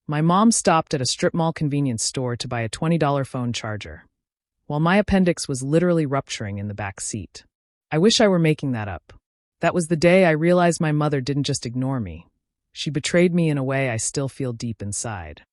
My mom stopped at a strip mall convenience store to buy a $20 phone charger, while my appendix was literally rupturing in the back seat. I wish I were making that up. That was the day I realized my mother didn't just ignore me. She betrayed me in a way I still feel deep inside.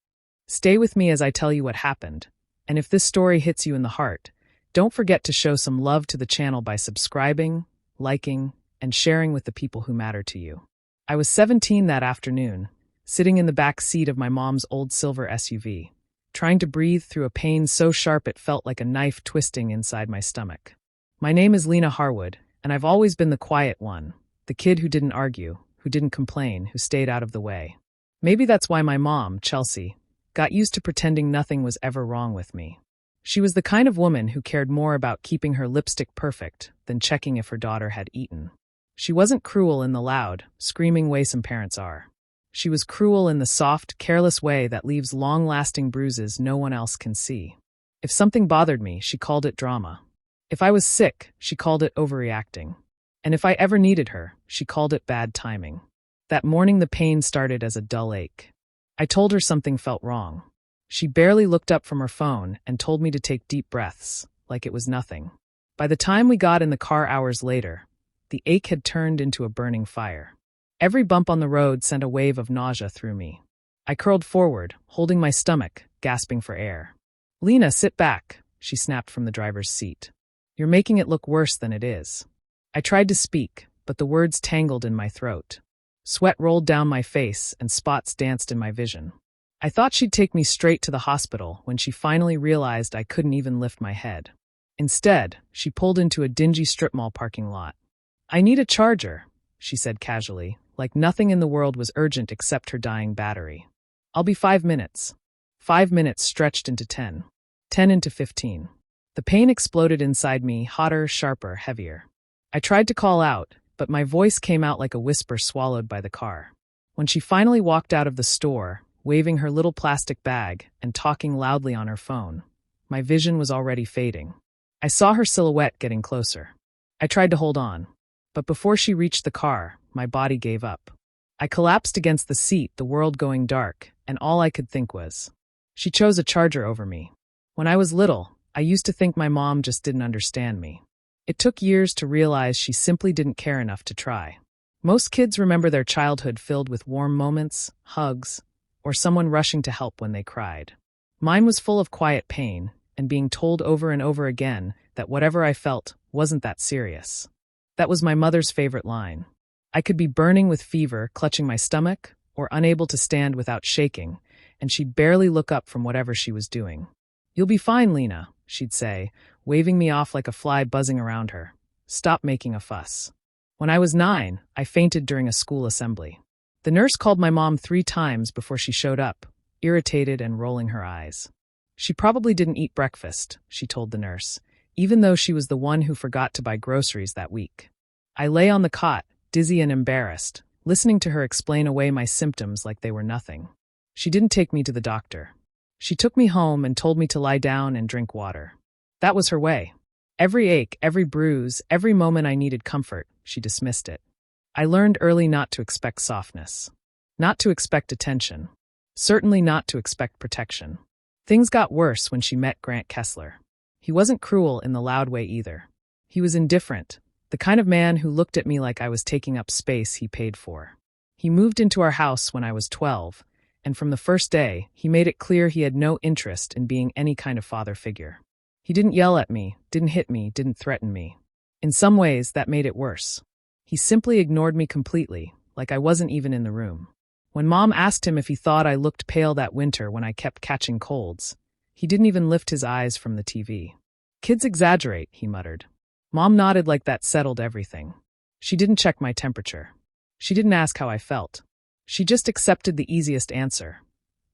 Stay with me as I tell you what happened, and if this story hits you in the heart, don't forget to show some love to the channel by subscribing, liking, and sharing with the people who matter to you. I was 17 that afternoon, sitting in the back seat of my mom's old silver SUV, trying to breathe through a pain so sharp it felt like a knife twisting inside my stomach. My name is Lena Harwood, and I've always been the quiet one, the kid who didn't argue, who didn't complain, who stayed out of the way. Maybe that's why my mom, Chelsea, got used to pretending nothing was ever wrong with me. She was the kind of woman who cared more about keeping her lipstick perfect than checking if her daughter had eaten. She wasn't cruel in the loud, screaming way some parents are. She was cruel in the soft, careless way that leaves long-lasting bruises no one else can see. If something bothered me, she called it drama. If I was sick, she called it overreacting. And if I ever needed her, she called it bad timing. That morning the pain started as a dull ache. I told her something felt wrong. She barely looked up from her phone and told me to take deep breaths, like it was nothing. By the time we got in the car hours later, the ache had turned into a burning fire. Every bump on the road sent a wave of nausea through me. I curled forward, holding my stomach, gasping for air. "Lena, sit back," she snapped from the driver's seat. "You're making it look worse than it is." I tried to speak, but the words tangled in my throat. Sweat rolled down my face and spots danced in my vision. I thought she'd take me straight to the hospital when she finally realized I couldn't even lift my head. Instead, she pulled into a dingy strip mall parking lot. "I need a charger," she said casually, like nothing in the world was urgent except her dying battery. "I'll be 5 minutes." 5 minutes stretched into 10. 10 into 15. The pain exploded inside me, hotter, sharper, heavier. I tried to call out, but my voice came out like a whisper swallowed by the car. When she finally walked out of the store, waving her little plastic bag and talking loudly on her phone, my vision was already fading. I saw her silhouette getting closer. I tried to hold on, but before she reached the car, my body gave up. I collapsed against the seat, the world going dark, and all I could think was, she chose a charger over me. When I was little, I used to think my mom just didn't understand me. It took years to realize she simply didn't care enough to try. Most kids remember their childhood filled with warm moments, hugs, or someone rushing to help when they cried. Mine was full of quiet pain, and being told over and over again that whatever I felt wasn't that serious. That was my mother's favorite line. I could be burning with fever, clutching my stomach, or unable to stand without shaking, and she'd barely look up from whatever she was doing. "You'll be fine, Lena," she'd say, waving me off like a fly buzzing around her. "Stop making a fuss." When I was 9, I fainted during a school assembly. The nurse called my mom 3 times before she showed up, irritated and rolling her eyes. She probably didn't eat breakfast, she told the nurse, even though she was the one who forgot to buy groceries that week. I lay on the cot, dizzy and embarrassed, listening to her explain away my symptoms like they were nothing. She didn't take me to the doctor. She took me home and told me to lie down and drink water. That was her way. Every ache, every bruise, every moment I needed comfort, she dismissed it. I learned early not to expect softness, not to expect attention, certainly not to expect protection. Things got worse when she met Grant Kessler. He wasn't cruel in the loud way either. He was indifferent, the kind of man who looked at me like I was taking up space he paid for. He moved into our house when I was 12, and from the first day, he made it clear he had no interest in being any kind of father figure. He didn't yell at me, didn't hit me, didn't threaten me. In some ways, that made it worse. He simply ignored me completely, like I wasn't even in the room. When Mom asked him if he thought I looked pale that winter when I kept catching colds, he didn't even lift his eyes from the TV. "Kids exaggerate," he muttered. Mom nodded like that settled everything. She didn't check my temperature. She didn't ask how I felt. She just accepted the easiest answer,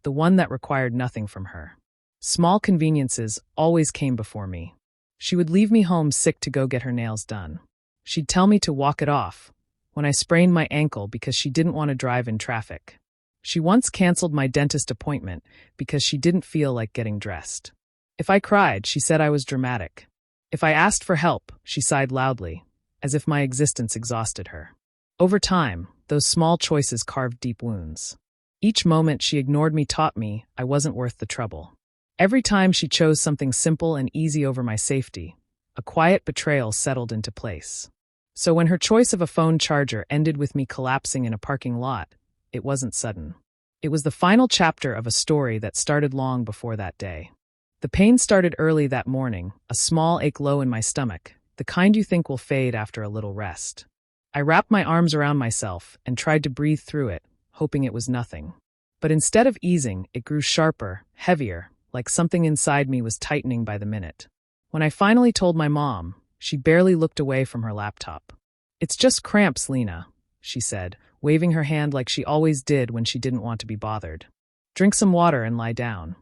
the one that required nothing from her. Small conveniences always came before me. She would leave me home sick to go get her nails done. She'd tell me to walk it off when I sprained my ankle because she didn't want to drive in traffic. She once canceled my dentist appointment because she didn't feel like getting dressed. If I cried, she said I was dramatic. If I asked for help, she sighed loudly, as if my existence exhausted her. Over time, those small choices carved deep wounds. Each moment she ignored me taught me I wasn't worth the trouble. Every time she chose something simple and easy over my safety, a quiet betrayal settled into place. So when her choice of a phone charger ended with me collapsing in a parking lot, it wasn't sudden. It was the final chapter of a story that started long before that day. The pain started early that morning, a small ache low in my stomach, the kind you think will fade after a little rest. I wrapped my arms around myself and tried to breathe through it, hoping it was nothing. But instead of easing, it grew sharper, heavier, like something inside me was tightening by the minute. When I finally told my mom, she barely looked away from her laptop. "It's just cramps, Lena," she said, waving her hand like she always did when she didn't want to be bothered. "Drink some water and lie down."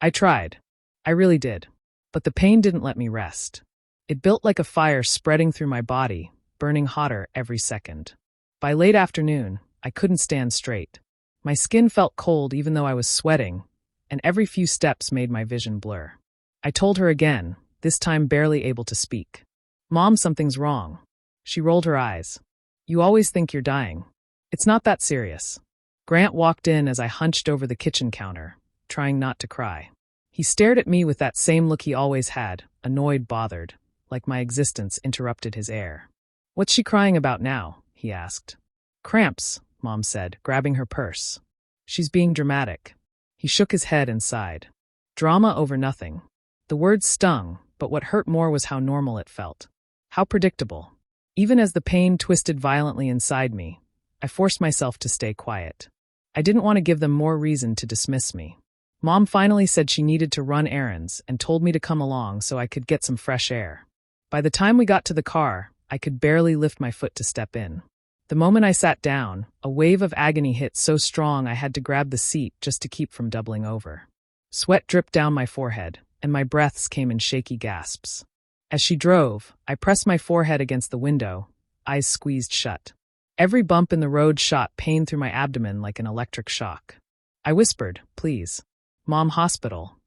I tried. I really did. But the pain didn't let me rest. It built like a fire spreading through my body, burning hotter every second. By late afternoon, I couldn't stand straight. My skin felt cold even though I was sweating, and every few steps made my vision blur. I told her again, this time barely able to speak. "Mom, something's wrong." She rolled her eyes. "You always think you're dying. It's not that serious." Grant walked in as I hunched over the kitchen counter, trying not to cry. He stared at me with that same look he always had, annoyed, bothered, like my existence interrupted his air. "What's she crying about now?" he asked. "Cramps," Mom said, grabbing her purse. "She's being dramatic." He shook his head and sighed. Drama over nothing. The words stung, but what hurt more was how normal it felt. How predictable. Even as the pain twisted violently inside me, I forced myself to stay quiet. I didn't want to give them more reason to dismiss me. Mom finally said she needed to run errands and told me to come along so I could get some fresh air. By the time we got to the car, I could barely lift my foot to step in. The moment I sat down, a wave of agony hit so strong I had to grab the seat just to keep from doubling over. Sweat dripped down my forehead, and my breaths came in shaky gasps. As she drove, I pressed my forehead against the window, eyes squeezed shut. Every bump in the road shot pain through my abdomen like an electric shock. I whispered, "Please. Mom, hospital."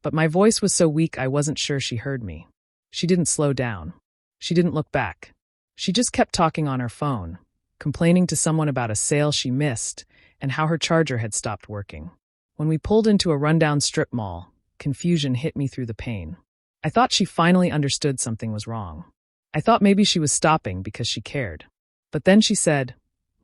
But my voice was so weak I wasn't sure she heard me. She didn't slow down. She didn't look back. She just kept talking on her phone, complaining to someone about a sale she missed and how her charger had stopped working. When we pulled into a rundown strip mall, confusion hit me through the pain. I thought she finally understood something was wrong. I thought maybe she was stopping because she cared. But then she said,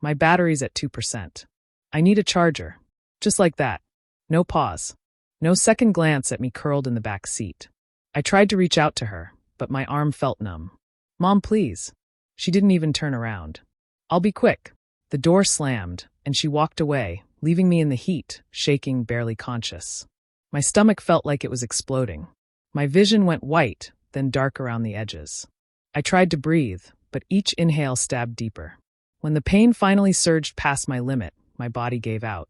"My battery's at 2%. I need a charger." Just like that. No pause. No second glance at me curled in the back seat. I tried to reach out to her, but my arm felt numb. "Mom, please." She didn't even turn around. "I'll be quick." The door slammed, and she walked away, leaving me in the heat, shaking, barely conscious. My stomach felt like it was exploding. My vision went white, then dark around the edges. I tried to breathe, but each inhale stabbed deeper. When the pain finally surged past my limit, my body gave out.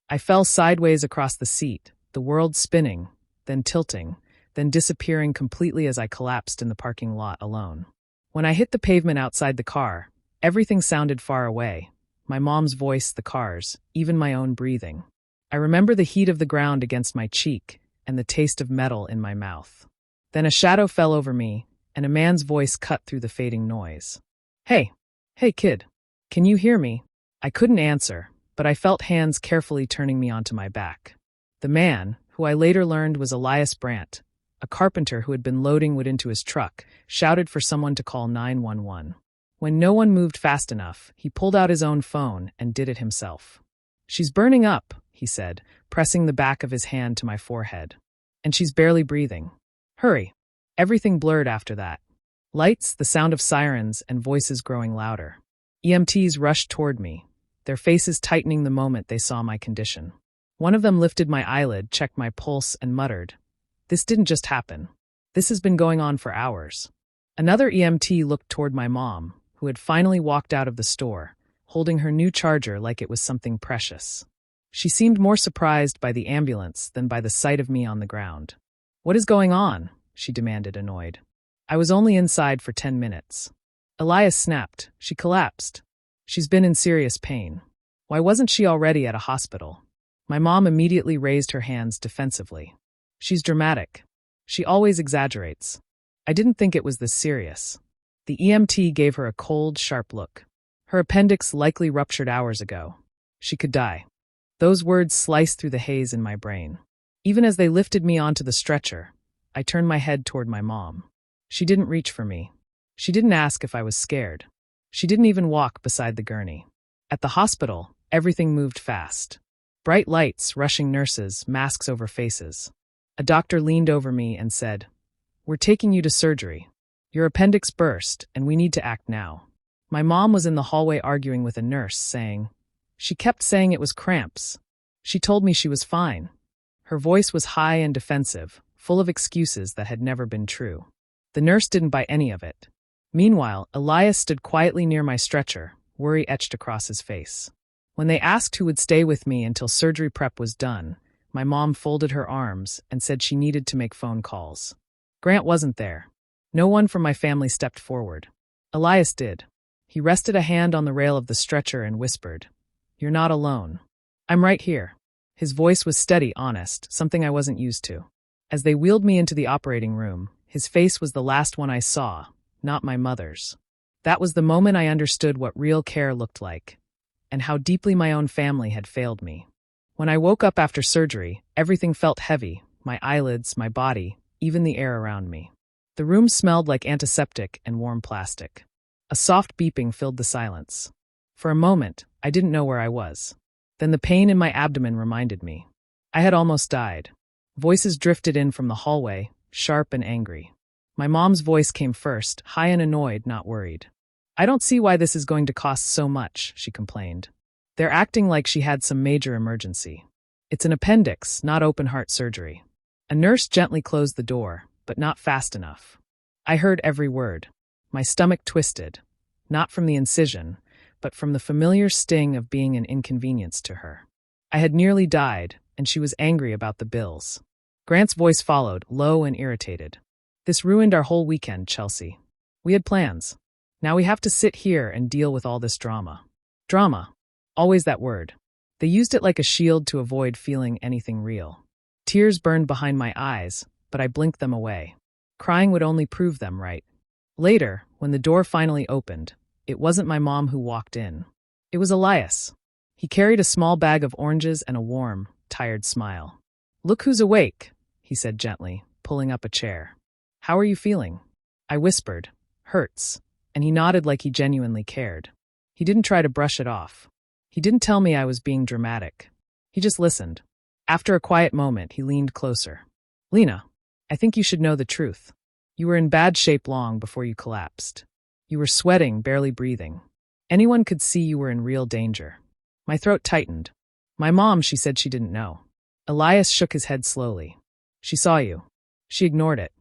I fell sideways across the seat, the world spinning, then tilting, then disappearing completely as I collapsed in the parking lot alone. When I hit the pavement outside the car, everything sounded far away. My mom's voice, the cars, even my own breathing. I remember the heat of the ground against my cheek and the taste of metal in my mouth. Then a shadow fell over me, and a man's voice cut through the fading noise. Hey, kid. Can you hear me?" I couldn't answer, but I felt hands carefully turning me onto my back. The man, who I later learned was Elias Brandt, a carpenter who had been loading wood into his truck, shouted for someone to call 911. When no one moved fast enough, he pulled out his own phone and did it himself. "She's burning up," he said, pressing the back of his hand to my forehead. "And she's barely breathing. Hurry." Everything blurred after that. Lights, the sound of sirens, and voices growing louder. EMTs rushed toward me, their faces tightening the moment they saw my condition. One of them lifted my eyelid, checked my pulse, and muttered, "This didn't just happen. This has been going on for hours." Another EMT looked toward my mom, who had finally walked out of the store, holding her new charger like it was something precious. She seemed more surprised by the ambulance than by the sight of me on the ground. "What is going on?" she demanded, annoyed. "I was only inside for 10 minutes. Elias snapped. "She collapsed. She's been in serious pain." Why wasn't she already at a hospital? My mom immediately raised her hands defensively. "She's dramatic. She always exaggerates." I didn't think it was this serious. The EMT gave her a cold, sharp look. "Her appendix likely ruptured hours ago. She could die." Those words sliced through the haze in my brain. Even as they lifted me onto the stretcher, I turned my head toward my mom. She didn't reach for me. She didn't ask if I was scared. She didn't even walk beside the gurney. At the hospital, everything moved fast. Bright lights, rushing nurses, masks over faces. A doctor leaned over me and said, "We're taking you to surgery. Your appendix burst, and we need to act now." My mom was in the hallway arguing with a nurse, she kept saying it was cramps. She told me she was fine. Her voice was high and defensive, full of excuses that had never been true. The nurse didn't buy any of it. Meanwhile, Elias stood quietly near my stretcher, worry etched across his face. When they asked who would stay with me until surgery prep was done, my mom folded her arms and said she needed to make phone calls. Grant wasn't there. No one from my family stepped forward. Elias did. He rested a hand on the rail of the stretcher and whispered, "You're not alone. I'm right here." His voice was steady, honest, something I wasn't used to. As they wheeled me into the operating room, his face was the last one I saw, not my mother's. That was the moment I understood what real care looked like, and how deeply my own family had failed me. When I woke up after surgery, everything felt heavy, my eyelids, my body, even the air around me. The room smelled like antiseptic and warm plastic. A soft beeping filled the silence. For a moment, I didn't know where I was. Then the pain in my abdomen reminded me. I had almost died. Voices drifted in from the hallway, sharp and angry. My mom's voice came first, high and annoyed, not worried. "I don't see why this is going to cost so much," she complained. "They're acting like she had some major emergency. It's an appendix, not open-heart surgery." A nurse gently closed the door, but not fast enough. I heard every word. My stomach twisted, not from the incision, but from the familiar sting of being an inconvenience to her. I had nearly died, and she was angry about the bills. Grant's voice followed, low and irritated. "This ruined our whole weekend, Chelsea. We had plans. Now we have to sit here and deal with all this drama." Drama. Always that word. They used it like a shield to avoid feeling anything real. Tears burned behind my eyes, but I blinked them away. Crying would only prove them right. Later, when the door finally opened, it wasn't my mom who walked in. It was Elias. He carried a small bag of oranges and a warm, tired smile. "Look who's awake," he said gently, pulling up a chair. "How are you feeling?" I whispered, "Hurts," and he nodded like he genuinely cared. He didn't try to brush it off. He didn't tell me I was being dramatic. He just listened. After a quiet moment, he leaned closer. "Lena, I think you should know the truth. You were in bad shape long before you collapsed. You were sweating, barely breathing. Anyone could see you were in real danger." My throat tightened. "My mom, she said she didn't know." Elias shook his head slowly. "She saw you. She ignored it.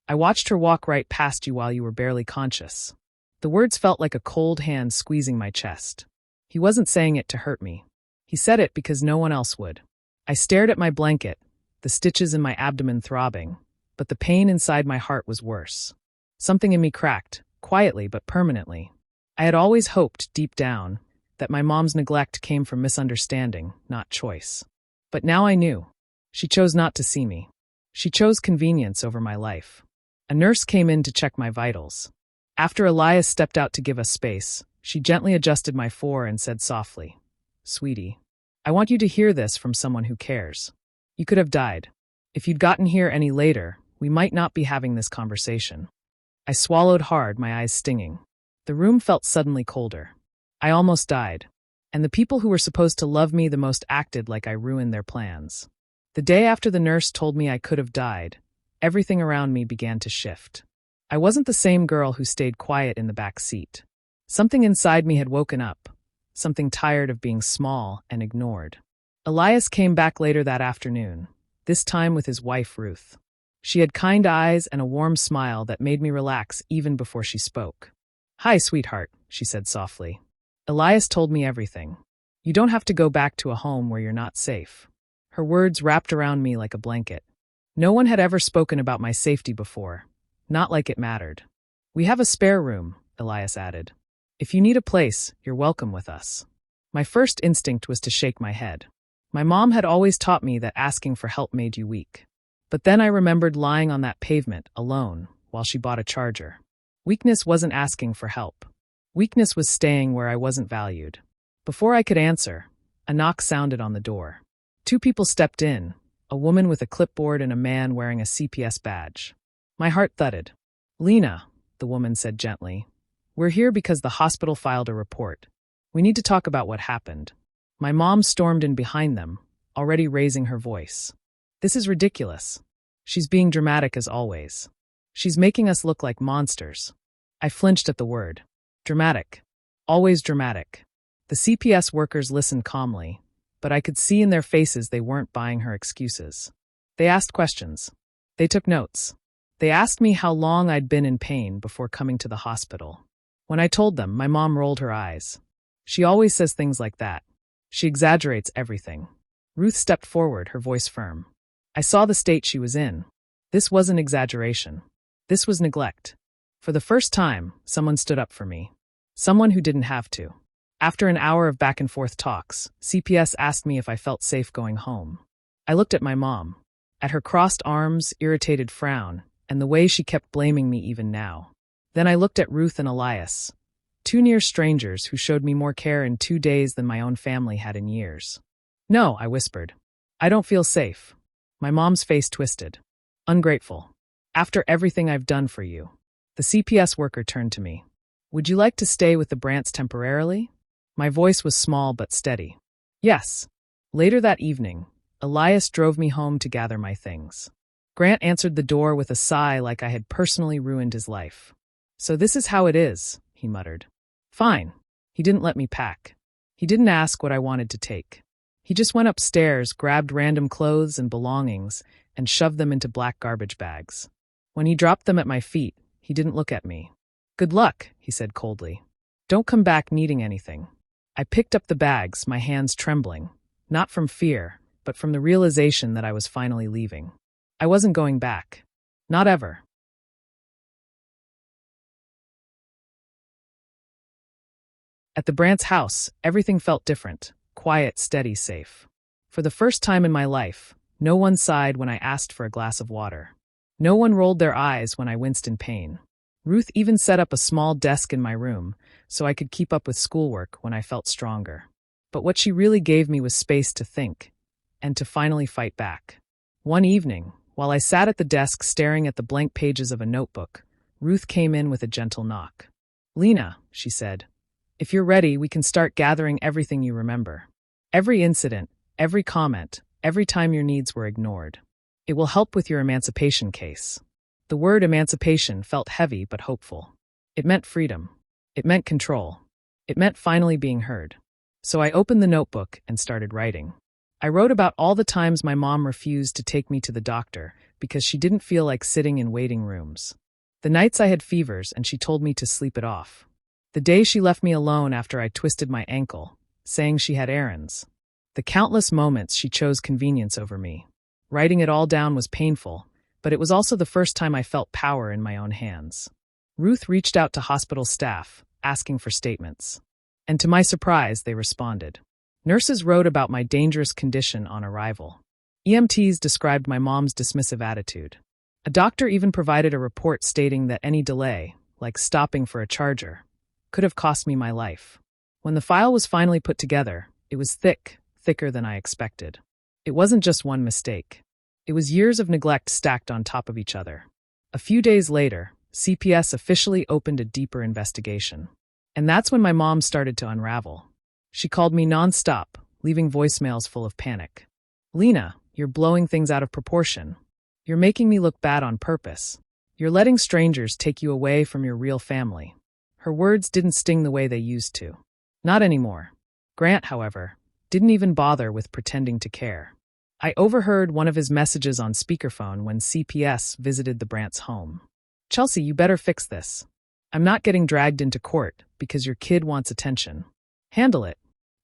I watched her walk right past you while you were barely conscious." The words felt like a cold hand squeezing my chest. He wasn't saying it to hurt me. He said it because no one else would. I stared at my blanket, the stitches in my abdomen throbbing, but the pain inside my heart was worse. Something in me cracked, quietly but permanently. I had always hoped, deep down, that my mom's neglect came from misunderstanding, not choice. But now I knew. She chose not to see me. She chose convenience over my life. A nurse came in to check my vitals. After Elias stepped out to give us space, she gently adjusted my fore and said softly, "Sweetie, I want you to hear this from someone who cares. You could have died. If you'd gotten here any later, we might not be having this conversation." I swallowed hard, my eyes stinging. The room felt suddenly colder. I almost died. And the people who were supposed to love me the most acted like I ruined their plans. The day after the nurse told me I could have died, everything around me began to shift. I wasn't the same girl who stayed quiet in the back seat. Something inside me had woken up, something tired of being small and ignored. Elias came back later that afternoon, this time with his wife Ruth. She had kind eyes and a warm smile that made me relax even before she spoke. "Hi, sweetheart," she said softly. "Elias told me everything. You don't have to go back to a home where you're not safe." Her words wrapped around me like a blanket. No one had ever spoken about my safety before, not like it mattered. "We have a spare room," Elias added. "If you need a place, you're welcome with us." My first instinct was to shake my head. My mom had always taught me that asking for help made you weak. But then I remembered lying on that pavement, alone, while she bought a charger. Weakness wasn't asking for help. Weakness was staying where I wasn't valued. Before I could answer, A knock sounded on the door. Two people stepped in, a woman with a clipboard and a man wearing a CPS badge. My heart thudded. "Lena," the woman said gently, "we're here because the hospital filed a report. We need to talk about what happened." My mom stormed in behind them, already raising her voice. "This is ridiculous. She's being dramatic as always. She's making us look like monsters." I flinched at the word. Dramatic. Always dramatic. The CPS workers listened calmly, but I could see in their faces they weren't buying her excuses. They asked questions. They took notes. They asked me how long I'd been in pain before coming to the hospital. When I told them, my mom rolled her eyes. She always says things like that. She exaggerates everything. Ruth stepped forward, her voice firm. I saw the state she was in. This wasn't exaggeration. This was neglect. For the first time, someone stood up for me. Someone who didn't have to. After an hour of back-and-forth talks, CPS asked me if I felt safe going home. I looked at my mom, at her crossed arms, irritated frown, and the way she kept blaming me even now. Then I looked at Ruth and Elias, two near strangers who showed me more care in 2 days than my own family had in years. "No," I whispered. "I don't feel safe." My mom's face twisted. "Ungrateful. After everything I've done for you." The CPS worker turned to me. "Would you like to stay with the Brants temporarily?" My voice was small but steady. "Yes." Later that evening, Elias drove me home to gather my things. Grant answered the door with a sigh like I had personally ruined his life. "So this is how it is," he muttered. "Fine." He didn't let me pack. He didn't ask what I wanted to take. He just went upstairs, grabbed random clothes and belongings, and shoved them into black garbage bags. When he dropped them at my feet, he didn't look at me. "Good luck," he said coldly. "Don't come back needing anything." I picked up the bags, my hands trembling, not from fear, but from the realization that I was finally leaving. I wasn't going back. Not ever. At the Brants' house, everything felt different. Quiet, steady, safe. For the first time in my life, no one sighed when I asked for a glass of water. No one rolled their eyes when I winced in pain. Ruth even set up a small desk in my room so I could keep up with schoolwork when I felt stronger. But what she really gave me was space to think, and to finally fight back. One evening, while I sat at the desk staring at the blank pages of a notebook, Ruth came in with a gentle knock. "Lena," she said, "if you're ready, we can start gathering everything you remember. Every incident, every comment, every time your needs were ignored. It will help with your emancipation case." The word emancipation felt heavy but hopeful. It meant freedom. It meant control. It meant finally being heard. So I opened the notebook and started writing. I wrote about all the times my mom refused to take me to the doctor because she didn't feel like sitting in waiting rooms. The nights I had fevers and she told me to sleep it off. The day she left me alone after I twisted my ankle, saying she had errands. The countless moments she chose convenience over me. Writing it all down was painful, but it was also the first time I felt power in my own hands. Ruth reached out to hospital staff, asking for statements. And to my surprise, they responded. Nurses wrote about my dangerous condition on arrival. EMTs described my mom's dismissive attitude. A doctor even provided a report stating that any delay, like stopping for a charger, could have cost me my life. When the file was finally put together, it was thicker than I expected. It wasn't just one mistake. It was years of neglect stacked on top of each other. A few days later, CPS officially opened a deeper investigation. And that's when my mom started to unravel. She called me nonstop, leaving voicemails full of panic. "Lena, you're blowing things out of proportion. You're making me look bad on purpose. You're letting strangers take you away from your real family." Her words didn't sting the way they used to. Not anymore. Grant, however, didn't even bother with pretending to care. I overheard one of his messages on speakerphone when CPS visited the Brants' home. "Chelsea, you better fix this. I'm not getting dragged into court because your kid wants attention. Handle it."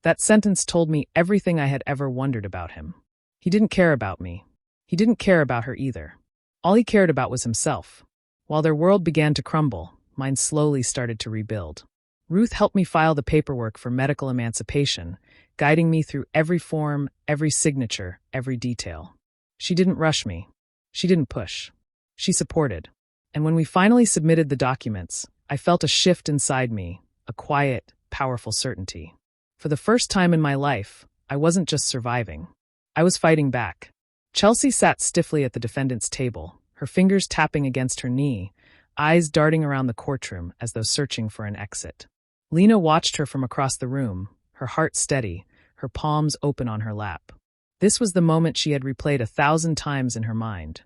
That sentence told me everything I had ever wondered about him. He didn't care about me. He didn't care about her either. All he cared about was himself. While their world began to crumble, mine slowly started to rebuild. Ruth helped me file the paperwork for medical emancipation, guiding me through every form, every signature, every detail. She didn't rush me. She didn't push. She supported. And when we finally submitted the documents, I felt a shift inside me, a quiet, powerful certainty. For the first time in my life, I wasn't just surviving. I was fighting back. Chelsea sat stiffly at the defendant's table, her fingers tapping against her knee, eyes darting around the courtroom as though searching for an exit. Lena watched her from across the room, her heart steady, her palms open on her lap. This was the moment she had replayed 1,000 times in her mind.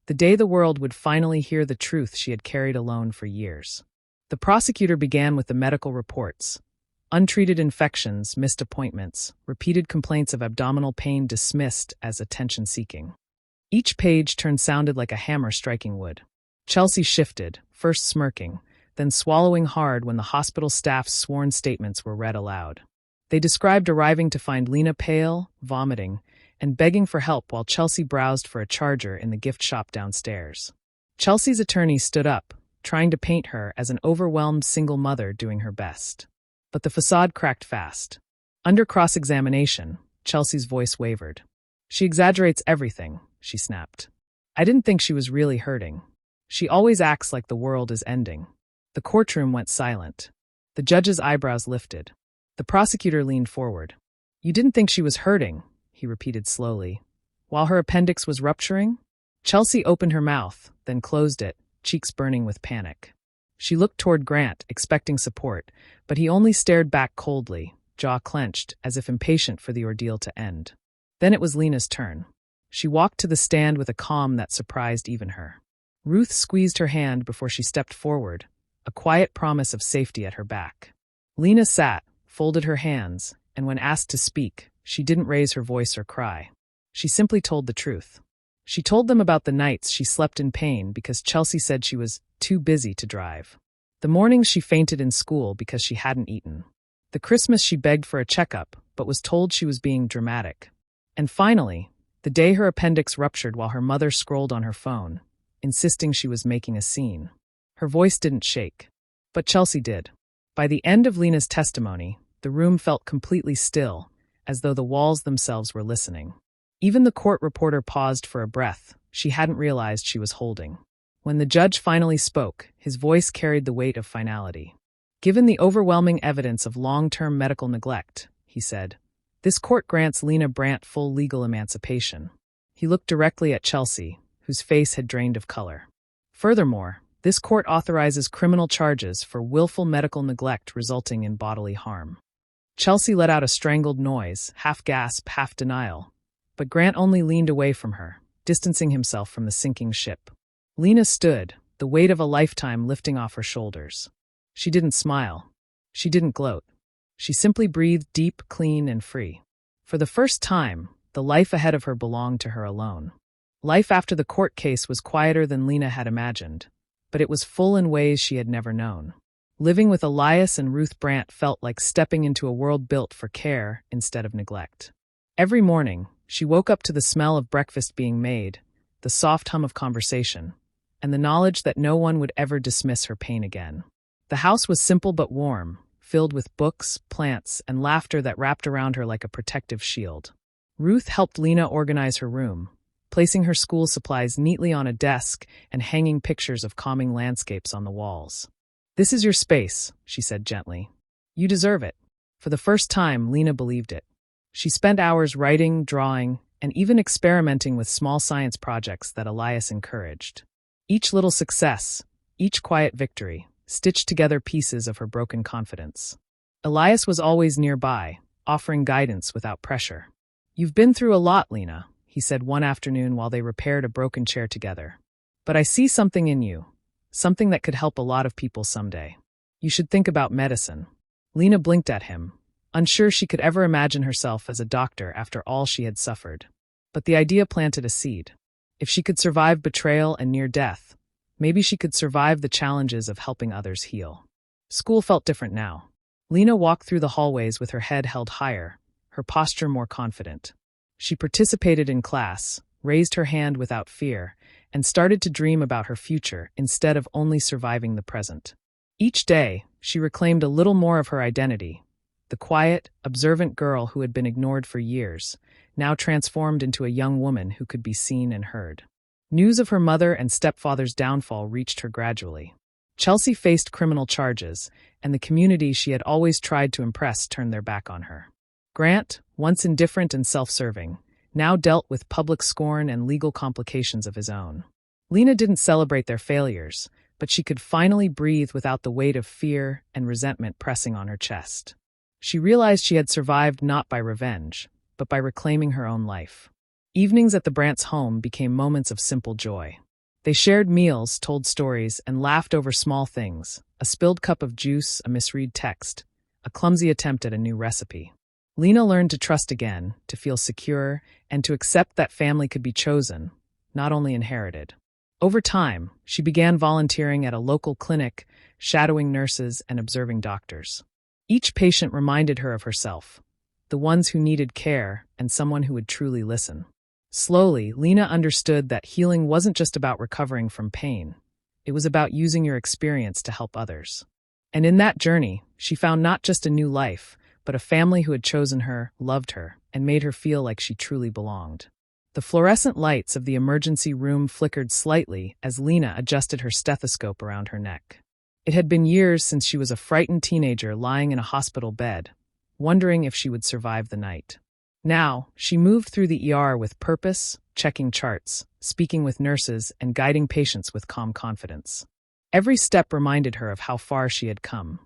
The day the world would finally hear the truth she had carried alone for years. The prosecutor began with the medical reports. Untreated infections, missed appointments, repeated complaints of abdominal pain dismissed as attention-seeking. Each page sounded like a hammer striking wood. Chelsea shifted, first smirking, then swallowing hard when the hospital staff's sworn statements were read aloud. They described arriving to find Lena pale, vomiting, and begging for help while Chelsea browsed for a charger in the gift shop downstairs. Chelsea's attorney stood up, trying to paint her as an overwhelmed single mother doing her best. But the facade cracked fast. Under cross-examination, Chelsea's voice wavered. "She exaggerates everything," she snapped. "I didn't think she was really hurting. She always acts like the world is ending." The courtroom went silent. The judge's eyebrows lifted. The prosecutor leaned forward. "You didn't think she was hurting," he repeated slowly. "While her appendix was rupturing?" Chelsea opened her mouth, then closed it, cheeks burning with panic. She looked toward Grant, expecting support, but he only stared back coldly, jaw clenched, as if impatient for the ordeal to end. Then it was Lena's turn. She walked to the stand with a calm that surprised even her. Ruth squeezed her hand before she stepped forward, a quiet promise of safety at her back. Lena sat, folded her hands, and when asked to speak, she didn't raise her voice or cry. She simply told the truth. She told them about the nights she slept in pain because Chelsea said she was too busy to drive. The mornings she fainted in school because she hadn't eaten. The Christmas she begged for a checkup, but was told she was being dramatic. And finally, the day her appendix ruptured while her mother scrolled on her phone, insisting she was making a scene. Her voice didn't shake. But Chelsea did. By the end of Lena's testimony, the room felt completely still, as though the walls themselves were listening. Even the court reporter paused for a breath she hadn't realized she was holding. When the judge finally spoke, his voice carried the weight of finality. "Given the overwhelming evidence of long-term medical neglect," he said, "this court grants Lena Brandt full legal emancipation." He looked directly at Chelsea, whose face had drained of color. "Furthermore, this court authorizes criminal charges for willful medical neglect resulting in bodily harm." Chelsea let out a strangled noise, half gasp, half denial. But Grant only leaned away from her, distancing himself from the sinking ship. Lena stood, the weight of a lifetime lifting off her shoulders. She didn't smile. She didn't gloat. She simply breathed deep, clean, and free. For the first time, the life ahead of her belonged to her alone. Life after the court case was quieter than Lena had imagined, but it was full in ways she had never known. Living with Elias and Ruth Brandt felt like stepping into a world built for care instead of neglect. Every morning, she woke up to the smell of breakfast being made, the soft hum of conversation, and the knowledge that no one would ever dismiss her pain again. The house was simple but warm, filled with books, plants, and laughter that wrapped around her like a protective shield. Ruth helped Lena organize her room, placing her school supplies neatly on a desk and hanging pictures of calming landscapes on the walls. "This is your space," she said gently. "You deserve it." For the first time, Lena believed it. She spent hours writing, drawing, and even experimenting with small science projects that Elias encouraged. Each little success, each quiet victory, stitched together pieces of her broken confidence. Elias was always nearby, offering guidance without pressure. "You've been through a lot, Lena," he said one afternoon while they repaired a broken chair together. "But I see something in you, something that could help a lot of people someday. You should think about medicine." Lena blinked at him, unsure she could ever imagine herself as a doctor after all she had suffered. But the idea planted a seed. If she could survive betrayal and near death, maybe she could survive the challenges of helping others heal. School felt different now. Lena walked through the hallways with her head held higher, her posture more confident. She participated in class, raised her hand without fear, and started to dream about her future instead of only surviving the present. Each day, she reclaimed a little more of her identity, the quiet, observant girl who had been ignored for years, now transformed into a young woman who could be seen and heard. News of her mother and stepfather's downfall reached her gradually. Chelsea faced criminal charges, and the community she had always tried to impress turned their back on her. Grant, once indifferent and self-serving, now dealt with public scorn and legal complications of his own. Lena didn't celebrate their failures, but she could finally breathe without the weight of fear and resentment pressing on her chest. She realized she had survived not by revenge, but by reclaiming her own life. Evenings at the Brants' home became moments of simple joy. They shared meals, told stories, and laughed over small things: a spilled cup of juice, a misread text, a clumsy attempt at a new recipe. Lena learned to trust again, to feel secure, and to accept that family could be chosen, not only inherited. Over time, she began volunteering at a local clinic, shadowing nurses and observing doctors. Each patient reminded her of herself, the ones who needed care and someone who would truly listen. Slowly, Lena understood that healing wasn't just about recovering from pain. It was about using your experience to help others. And in that journey, she found not just a new life, but a family who had chosen her, loved her, and made her feel like she truly belonged. The fluorescent lights of the emergency room flickered slightly as Lena adjusted her stethoscope around her neck. It had been years since she was a frightened teenager lying in a hospital bed, wondering if she would survive the night. Now, she moved through the ER with purpose, checking charts, speaking with nurses, and guiding patients with calm confidence. Every step reminded her of how far she had come.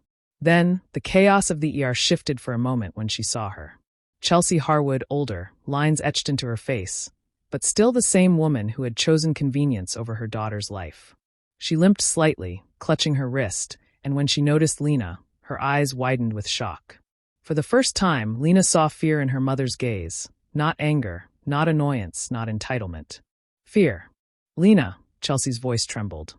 Then, the chaos of the ER shifted for a moment when she saw her. Chelsea Harwood, older, lines etched into her face, but still the same woman who had chosen convenience over her daughter's life. She limped slightly, clutching her wrist, and when she noticed Lena, her eyes widened with shock. For the first time, Lena saw fear in her mother's gaze, not anger, not annoyance, not entitlement. Fear. "Lena," Chelsea's voice trembled.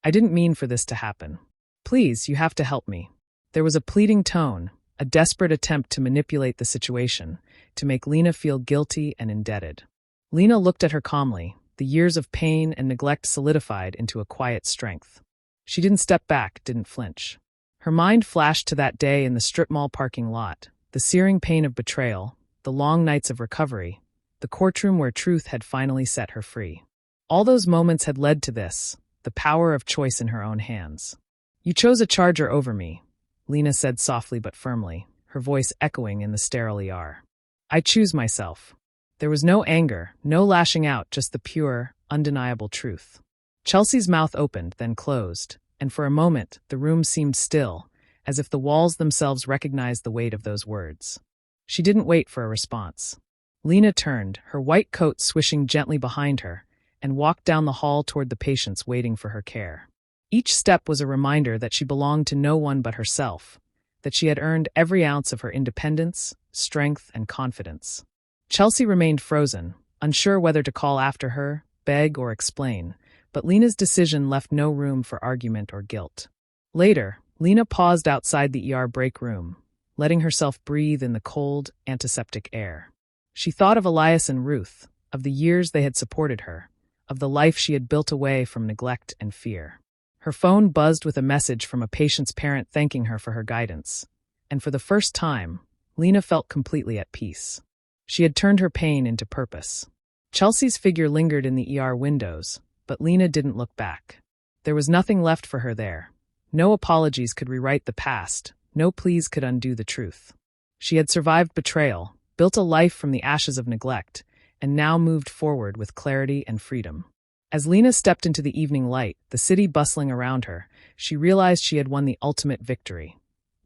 I didn't mean for this to happen. Please, you have to help me." There was a pleading tone, a desperate attempt to manipulate the situation, to make Lena feel guilty and indebted. Lena looked at her calmly, the years of pain and neglect solidified into a quiet strength. She didn't step back, didn't flinch. Her mind flashed to that day in the strip mall parking lot, the searing pain of betrayal, the long nights of recovery, the courtroom where truth had finally set her free. All those moments had led to this, the power of choice in her own hands. "You chose a charger over me," Lena said softly but firmly, her voice echoing in the sterile ER. "I choose myself." There was no anger, no lashing out, just the pure, undeniable truth. Chelsea's mouth opened, then closed, and for a moment the room seemed still, as if the walls themselves recognized the weight of those words. She didn't wait for a response. Lena turned, her white coat swishing gently behind her, and walked down the hall toward the patients waiting for her care. Each step was a reminder that she belonged to no one but herself, that she had earned every ounce of her independence, strength, and confidence. Chelsea remained frozen, unsure whether to call after her, beg, or explain, but Lena's decision left no room for argument or guilt. Later, Lena paused outside the ER break room, letting herself breathe in the cold, antiseptic air. She thought of Elias and Ruth, of the years they had supported her, of the life she had built away from neglect and fear. Her phone buzzed with a message from a patient's parent thanking her for her guidance, and for the first time, Lena felt completely at peace. She had turned her pain into purpose. Chelsea's figure lingered in the ER windows, but Lena didn't look back. There was nothing left for her there. No apologies could rewrite the past, no pleas could undo the truth. She had survived betrayal, built a life from the ashes of neglect, and now moved forward with clarity and freedom. As Lena stepped into the evening light, the city bustling around her, she realized she had won the ultimate victory.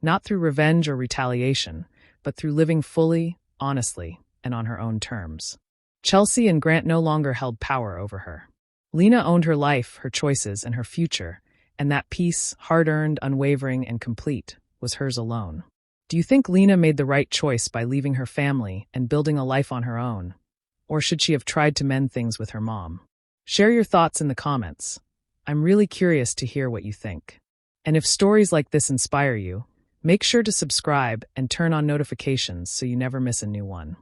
Not through revenge or retaliation, but through living fully, honestly, and on her own terms. Chelsea and Grant no longer held power over her. Lena owned her life, her choices, and her future, and that peace, hard-earned, unwavering, and complete, was hers alone. Do you think Lena made the right choice by leaving her family and building a life on her own? Or should she have tried to mend things with her mom? Share your thoughts in the comments. I'm really curious to hear what you think. And if stories like this inspire you, make sure to subscribe and turn on notifications so you never miss a new one.